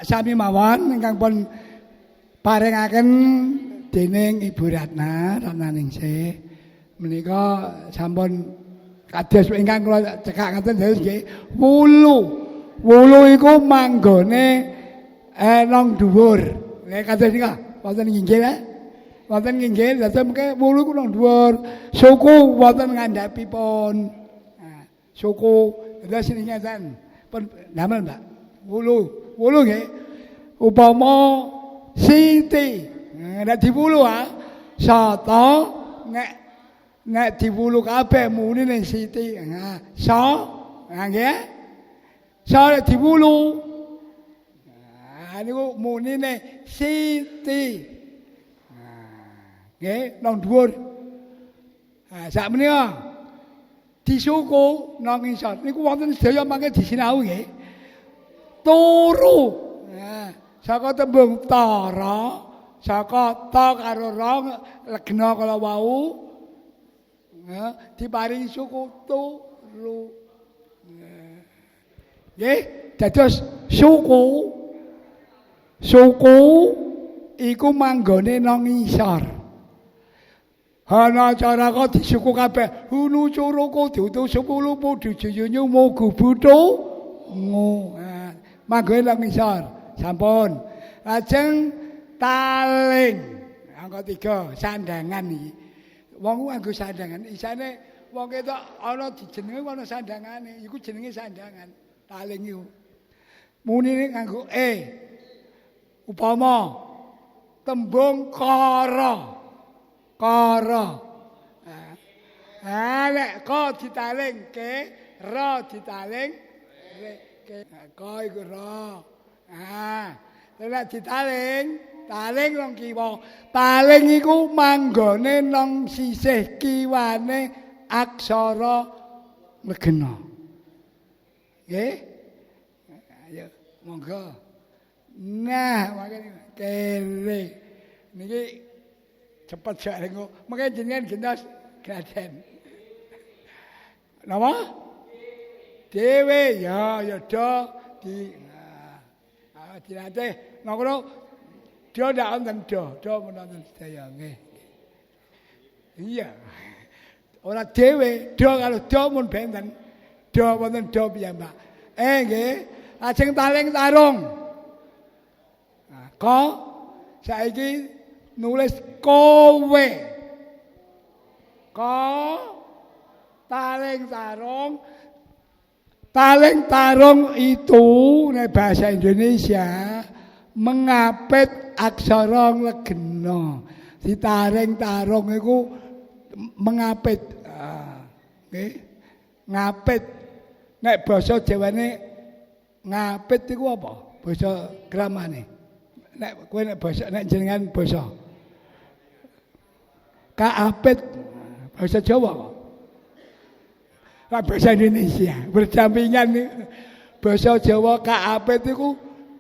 Sami mawon ingkang pun paringaken dening Ibu Ratna Ratnaningsih menika sampun kados ingkang kula cekak ngaten dados nggih wulu iku manggone nang dhuwur. Nek kados nika wonten nggih nggih. Wonten nggih dados mengke wulu iku nang dhuwur. Suku wonten ngandhapipun. Nah, suku dados ngeten pun damel Mbak. Wulu nggih. Upama Siti. Nek diwulu sata nek diwulu kabeh muni ning Siti. Nah, nggih. Nek diwulu. Nah, niku muni ning Siti. Nah, nggih nang dhuwur. Nah, sak menika disuku nang ngisor. Niku wonten sedaya mangke disinau nggih. Turu. Nah, saka tembung tara, saka ta karo ra legena kala wau. Nah, diparingi suku turu. Nggih, dados suku iku manggone nang ngisor. Ana cara kok disuku kabeh. Hunu curuku dudu sepuluh pudu juyunyu mugu butu. Manggone nang ngisor. Sampun. Lajeng taling. Angka 3 sandangan iki. Wong nganggo sandangan. Isane wong ketok ana dijenenge ana sandangane. Iku jenenge sandangan. Taling iku. Munine nganggo upama tembung kara. Nek ko ditaling ke, ra ditaling ke. Ko iku ra. Nek ditaling, taling nang kiwa. Taling iku manggone nang sisih kiwane aksara legena. Nggih? Ayo, monggo. Nah, makane kere. Niki cepet jare engko. Mengke jenengan gentos graden. Napa? Dewe ya do di dilatih. Ngono do ndak wonten do menonton sedaya nggih. Iya. Ora dewe, do kalau do mun benten. Do wonten do piyambak. Nggih. Lajeng taling tarung. Nah, ko saiki nulis kowe. Ko taling tarung. Taling tarung itu nek bahasa Indonesia mengapit aksara legena. Ditaring tarung iku mengapit. Nggih. Ngapit. Nek basa Jawane ngapit iku apa? Basa gramane. Nek kowe nek basa nek jenengan basa. Kaapit bahasa Jawa kok. Bahasa Indonesia berdampingan bahasa Jawa kaapit iku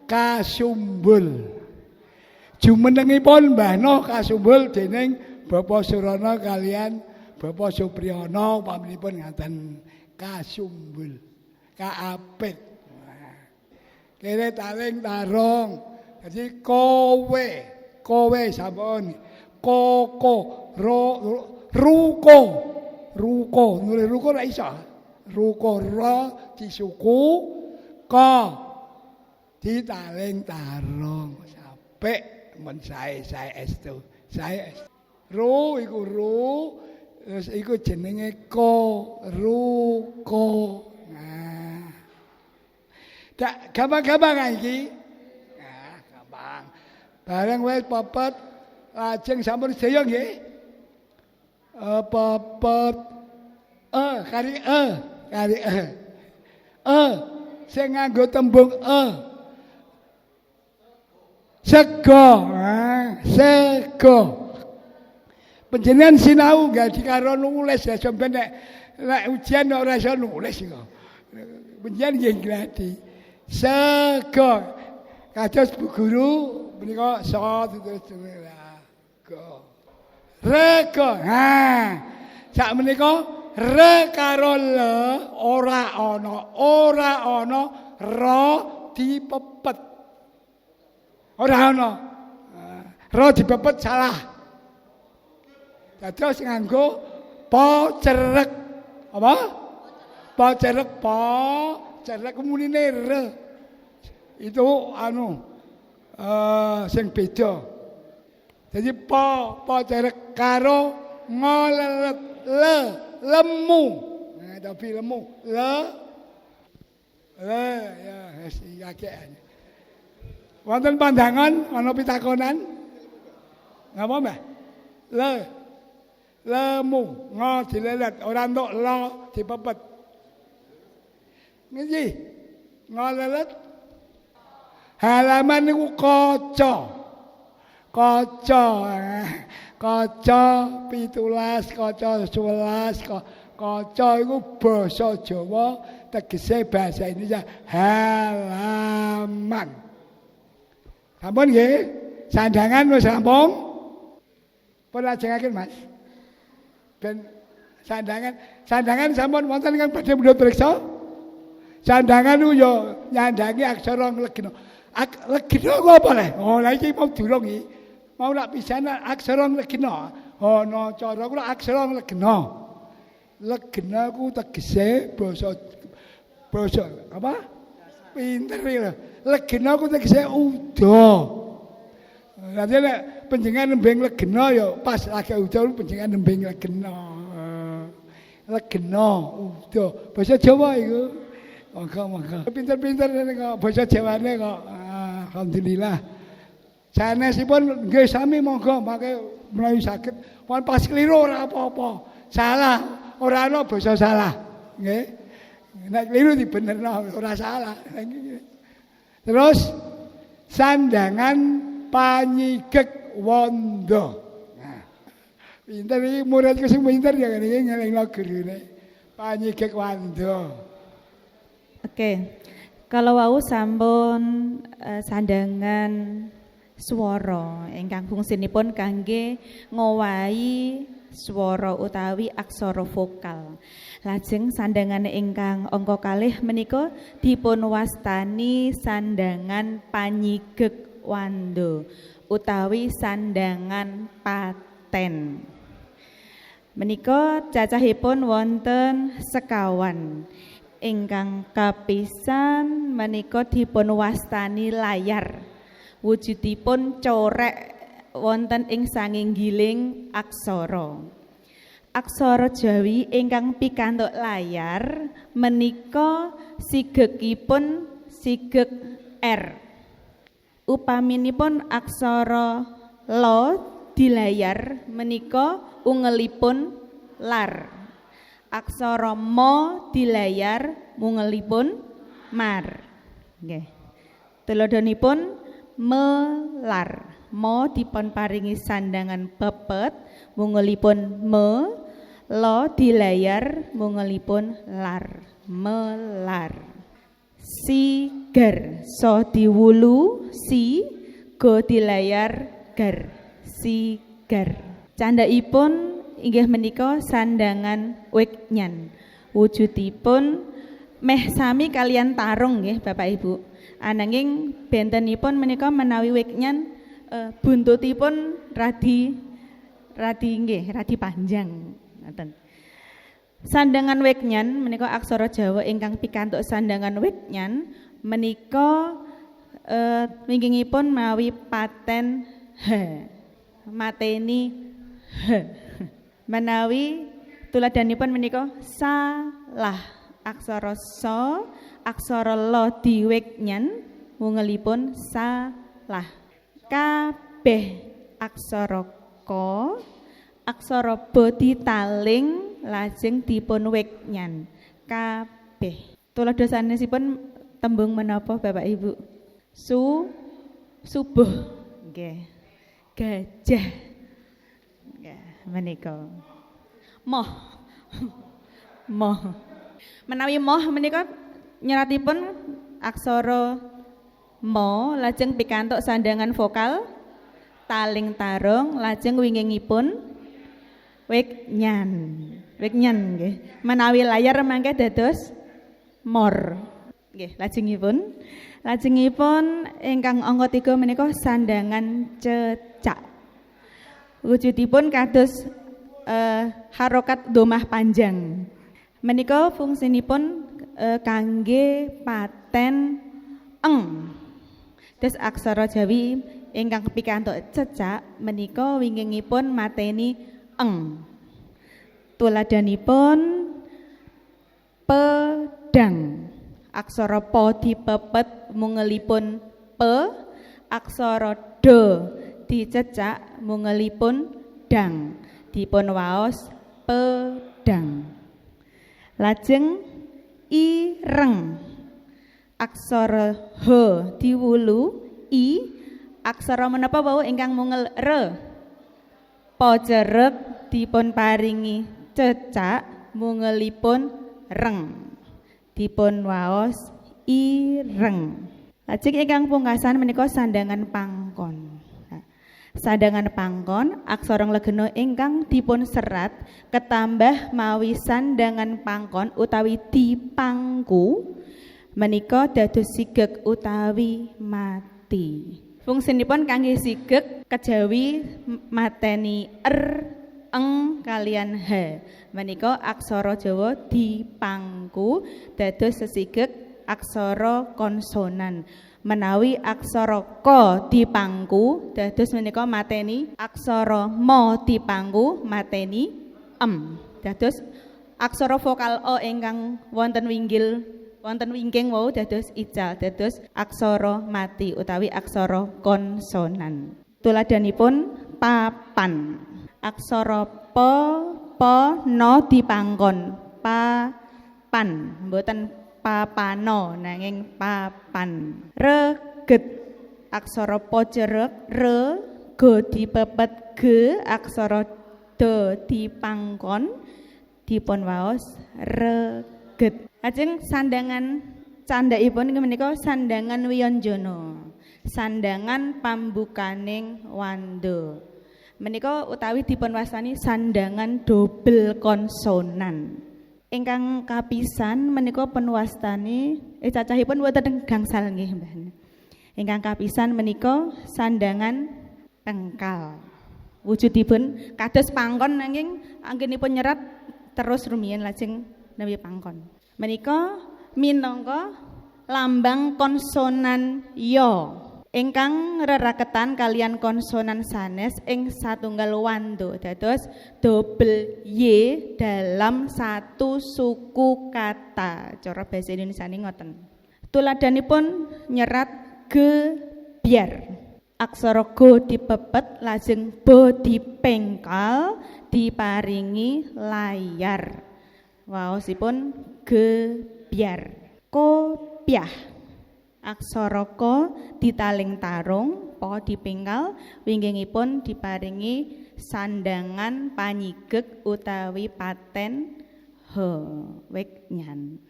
kasumbul. Jumenengipun Mbah Noh kasumbul dening Bapak Surana kalian Bapak Supriyono pamanipun ngaten kasumbul. Kaapit. Kene taling tarung. Jadi kowe sampun. Koko, ruko, nulis ruko ra iso. Ruko ra disuku ka ditaling tarung sampai men sae estu. Ru iku terus iku jenenge ruko. Nah. Tak gampang-gampang iki. Nah, gampang. Bareng wis popot lajeng sampun sedaya nggih. Popot kari sing nganggo tembung sego. Sego. Panjenengan sinau gak dikaro nulis ya sampe nek ujian ora iso nulis kok. Panjenengan nggih gladi. Sego. Kados Bu Guru menika terus rego. Sak menika re karo le ora ana ra dipepet. Ora ana. Ro dipepet salah. Dados nganggo po cerek. Apa? Po cerek kemunine re. Itu sing beda. Jadi po cerek karo ngolelet lemu. Nah, tapi lemu ya akeh. Wonten pandangan ana pitakonan? Ngapa, Mbah? Lemu ngo dilelet ora entuk lo dipepet. Nggih. Ngolelet halaman niku kaca 17, kaca 11, kaca iku basa Jawa tegese bahasa Indonesia halaman. Sampun nggih? Sandangan wis rampung? Pun lajengaken Mas. Ben sandangan sampun wonten kan badhe mundhut priksa. Sandangan ku yo nyandangi aksara legena. Legena ku apa le? Oh, lha iki mau durung iki. Mau nak pisan aksara legena. Ana cara ku aksara legena. Legena ku tegese basa apa? Pinter lho. Legena ku tegese uda. Nanti nek panjenengan nembeng legena ya pas lagi uda panjenengan nembeng legena. Legena uda. Basa Jawa iku. Monggo. Pinter-pinter kok basa Jawane kok. Alhamdulillah. Sanesipun nggih sami monggo mangke menawi saged. Pun pas keliru ora apa-apa. Salah, ora ana basa salah. Nggih. Nek keliru dibenerno ora salah. Terus sandangan panyigek wanda. Nah, pinter iki muridku sing pinter ya niki ngelingno gurune. Panyigek wanda. Oke. Kalau wau sampun sandangan swara ingkang fungsinipun kangge ngowahi swara utawi aksara vokal. Lajeng sandangan ingkang angka kalih menika dipun wastani sandangan panyigek wanda utawi sandangan paten. Menika cacahipun wonten sekawan. Ingkang kapisan menika dipun wastani layar. Wujudipun corek wonten ing sanginggiling aksara. Aksara Jawi ingkang pikantuk layar menika sigegipun sigeg R. Upaminipun aksara lo di layar menika ungelipun lar. Aksara mo di layar mungelipun mar. Nggih. Tuladhanipun melar. Mo dipun paringi sandangan pepet mungelipun me, lo di layar mungelipun lar. Melar. Sigar so diwulu si go di layar gar. Sigar. Candhaipun inggih menika sandangan weknyan. Wujudipun meh sami kalian tarung nggih Bapak Ibu. Ananging bentenipun menika menawi weknyan buntutipun radi panjang. Ngoten. Sandangan weknyan menika aksara Jawa ingkang pikantuk sandangan weknyan menika winginipun mawi paten h. Mateni h. Menawi tuladhanipun menika salah aksara so, aksara lo diweknyan wungelipun salah. Kabeh aksara ko, aksara bo ditaling lajeng dipun weknyan. Kabeh. Tuladhasanipun tembung menapa Bapak Ibu? Subuh. Nggih. Gajah. Menika moh menawi moh menika nyeratipun aksara mo lajeng pikantuk sandangan vokal taling tarung lajeng wingingipun weknyan nggih menawi layar mangke dados mor nggih lajengipun Lajengipun ingkang angka 3 menika sandangan cecak. Wujudipun kados harokat domah panjang. Menika fungsinipun kangge paten eng. Terus aksara Jawi ingkang pikantuk cecak menika wingkingipun mateni eng. Tuladanipun pedang. Aksara pa dipepet mungelipun pe, aksara do dicecak mungelipun dang. Dipun waos pedang. Lajeng ireng. Aksara h diwulu i, aksara menapa wau ingkang mungel re. Pajereg dipun paringi cecak mungelipun reng. Dipun waos ireng. Lajeng ingkang pungkasan menika sandangan pangkon. Sandangan pangkon aksara legena ingkang dipun serat ketambah mawi sandangan pangkon utawi dipangku menika dados sigeg utawi mati. Fungsinipun kangge sigeg kejawi mateni eng kalian h. Menika aksara Jawa dipangku dados sesigeg aksara konsonan. Menawi aksara ka dipangku dados menika mateni aksara ma dipangku mateni em. Dados aksara vokal o ingkang wonten wingking wau dados ical, dados aksara mati utawi aksara konsonan. Tuladanipun papan. Aksara pa no dipangkon papan, mboten papano nanging papan. Reget. Aksara pa jereg re, go dipepet ge, aksara do dipangkon dipun waos reget. Lajeng sandangan candhaipun menika sandangan wiyanjana. Sandangan pambukaning wanda. Menika utawi dipun wastani sandangan dobel konsonan. Ingkang kapisan menika penwastani cacahipun wonten gangsal nggih Mbah. Ingkang kapisan menika sandangan pengkal. Wujudipun kados pangkon nanging anggenipun nyerat terus rumiyin lajeng nawi pangkon. Menika minangka lambang konsonan ya ingkang reraketan kalian konsonan sanes ing satunggal wanda dados dobel y dalam satu suku kata. Cara basa Indonesiane ngoten. Tuladanipun nyerat gebyar. Aksara go dipepet lajeng bo dipengkal diparingi layar. Waosipun gebyar. Kopiah. Aksara ko ditaling tarung, po dipengkal, wingkingipun diparingi sandangan panyigeg utawi paten h weknyan.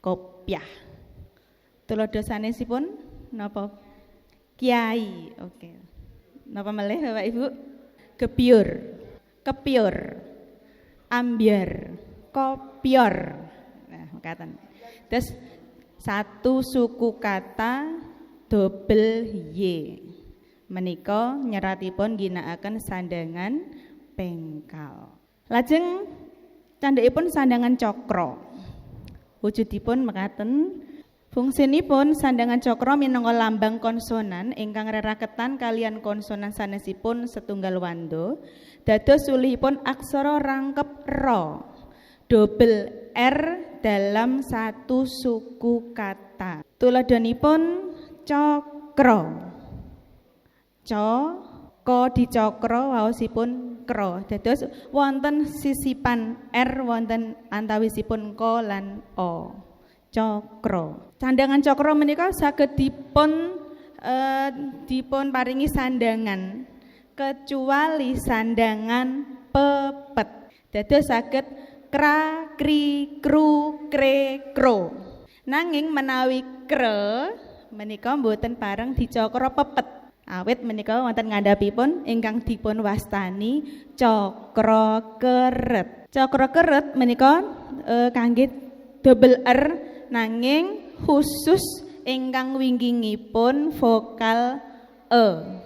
Kopiah. Tuladha sanesipun napa? Kiai. Oke. Napa melih Bapak Ibu? Gebyur. Kepyur. Ambyar. Kopyor. Nah, mekaten. Terus satu suku kata dobel y. Menika nyeratipun ginakaken sandangan pengkal. Lajeng candhaipun sandangan cakra. Wujudipun mekaten. Fungsinipun sandangan cakra minangka lambang konsonan ingkang reraketan kalian konsonan sanesipun setunggal wanda. Dados sulihipun aksara rangkep ra. Dobel R dalam satu suku kata. Tuladanipun cakra. Ko dicakra waosipun kra. Dados wonten sisipan R wonten antawisipun ko lan o. Cakra. Sandangan cakra menika saged dipun paringi sandangan kecuali sandangan pepet. Dados saged kra, kri, kru, kre, kro. Nanging menawi kre menika mboten pareng dicakra pepet. Awit menika wonten ngandhapipun ingkang dipun wastani cakra keret. Cakra keret menika kangge double R nanging khusus ingkang wingkingipun vokal e.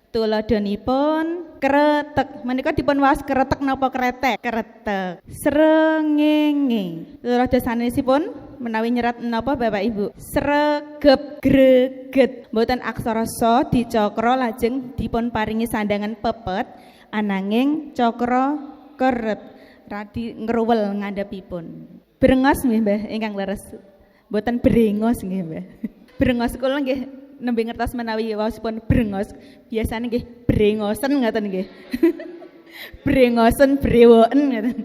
Tuladhanipun kretek. Menika dipun waos kretek napa kretek? Kretek. Srengenge. Tuladha sanesipun menawi nyerat napa Bapak Ibu? Sregep greget. Mboten aksara sa dicakra lajeng dipun paringi sandangan pepet ananging cakra keret radi ngruwel ngandhapipun. Brengos nggih Mbah ingkang leres. Mboten brengos nggih Mbah. Brengos kula nggih nembe ngertos menawi waosipun brengos, biasane nggih brengosen ngoten nggih. Brengosen brewoken ngoten.